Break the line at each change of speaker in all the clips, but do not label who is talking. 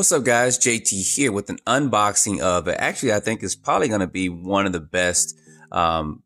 What's up guys, JT here with an unboxing of actually I think it's probably going to be one of the best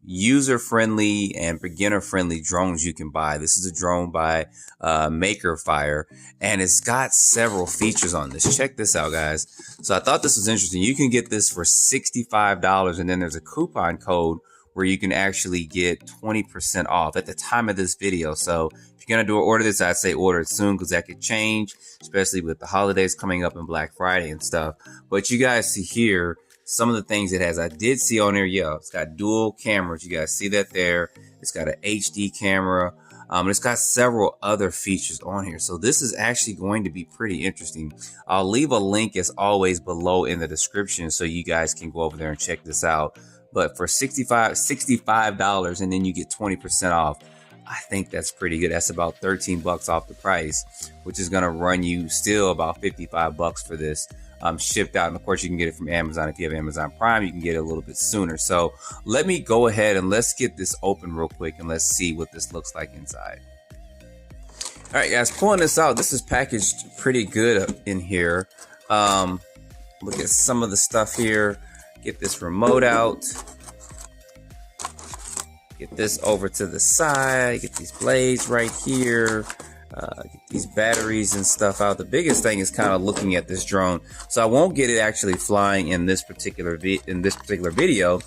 user-friendly and beginner-friendly drones you can buy. This is a drone by Makerfire, and it's got several features on this. Check this out guys. So I thought this was interesting. You can get this for $65, and then there's a coupon code where you can actually get 20% off at the time of this video. So if you're gonna order this, I'd say order it soon because that could change, especially with the holidays coming up and Black Friday and stuff. But you guys see here some of the things it has. I did see on there, yeah, it's got dual cameras. You guys see that there. It's got an HD camera. And it's got several other features on here. So this is actually going to be pretty interesting. I'll leave a link as always below in the description so you guys can go over there and check this out. But for $65 and then you get 20% off, I think that's pretty good. That's about 13 bucks off the price, which is going to run you still about 55 bucks for this shipped out. And of course you can get it from Amazon. If you have Amazon Prime, you can get it a little bit sooner. So let me go ahead and let's get this open real quick and let's see what this looks like inside. All right guys, pulling this out, this is packaged pretty good in here. Look at some of the stuff here. Get this remote out. Get this over to the side. Get these blades right here. Get these batteries and stuff out. The biggest thing is kind of looking at this drone. So I won't get it actually flying in this particular video,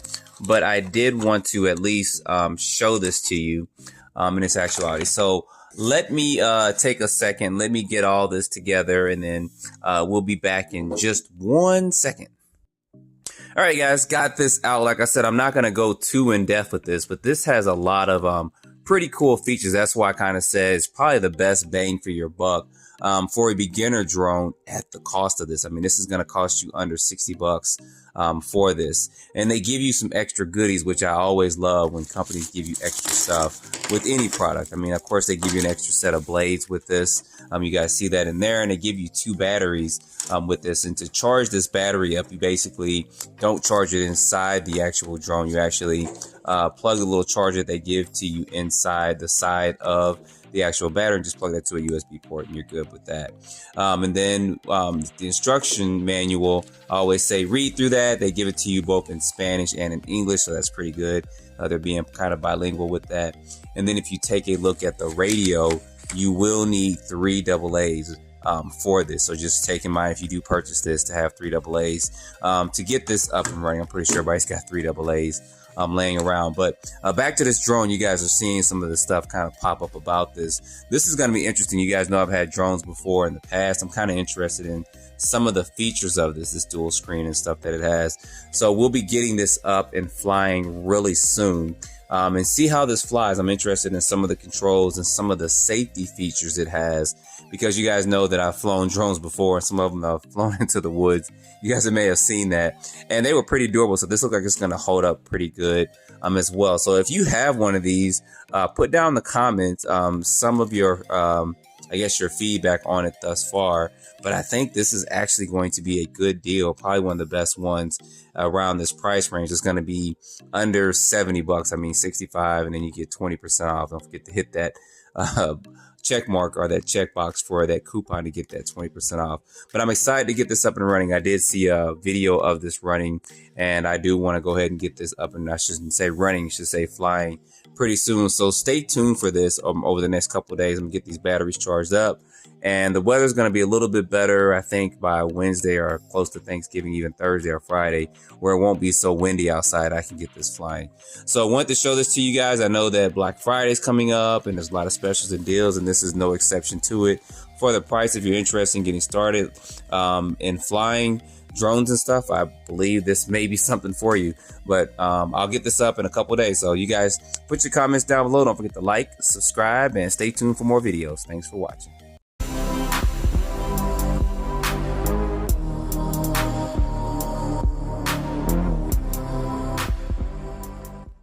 but I did want to at least show this to you in its actuality. So let me take a second. Let me get all this together, and then we'll be back in just 1 second. All right, guys, got this out. Like I said, I'm not going to go too in depth with this, but this has a lot of pretty cool features. That's why I kind of said it's probably the best bang for your buck for a beginner drone at the cost of this. I mean, this is going to cost you under 60 bucks for this. And they give you some extra goodies, which I always love when companies give you extra stuff with any product. I mean, of course, they give you an extra set of blades with this. You guys see that in there, and they give you 2 batteries with this. And to charge this battery up, you basically don't charge it inside the actual drone. You actually plug the little charger they give to you inside the side of the actual battery and just plug that to a USB port, and you're good with that. And then the instruction manual, I always say read through that. They give it to you both in Spanish and in English, so that's pretty good. They're being kind of bilingual with that. And then if you take a look at the radio, you will need 3 AA's for this. So just take in mind, if you do purchase this, to have 3 AA's to get this up and running. I'm pretty sure everybody's got 3 AA's laying around. But back to this drone, you guys are seeing some of the stuff kind of pop up about this. This is going to be interesting. You guys know I've had drones before in the past. I'm kind of interested in some of the features of this dual screen and stuff that it has. So we'll be getting this up and flying really soon. And see how this flies. I'm interested in some of the controls and some of the safety features it has, because you guys know that I've flown drones before, and some of them have flown into the woods. You guys may have seen that, and they were pretty durable. So this looks like it's going to hold up pretty good as well. So if you have one of these, put down in the comments some of your I guess your feedback on it thus far. But I think this is actually going to be a good deal, probably one of the best ones around this price range. It's going to be under 70 bucks. I mean 65, and then you get 20% off. Don't forget to hit that check mark or that checkbox for that coupon to get that 20% off. But I'm excited to get this up and running. I did see a video of this running, and I do want to go ahead and get this up, and I shouldn't say running, I should say flying pretty soon. So stay tuned for this over the next couple of days. I'm gonna get these batteries charged up, and the weather's going to be a little bit better, I think, by Wednesday or close to Thanksgiving, even Thursday or Friday, where it won't be so windy outside. I can get this flying. So I wanted to show this to you guys. I know that Black Friday is coming up, and there's a lot of specials and deals, and this is no exception to it. For the price, if you're interested in getting started in flying drones and stuff, I believe this may be something for you. But I'll get this up in a couple of days. So you guys put your comments down below. Don't forget to like, subscribe, and stay tuned for more videos. Thanks for watching.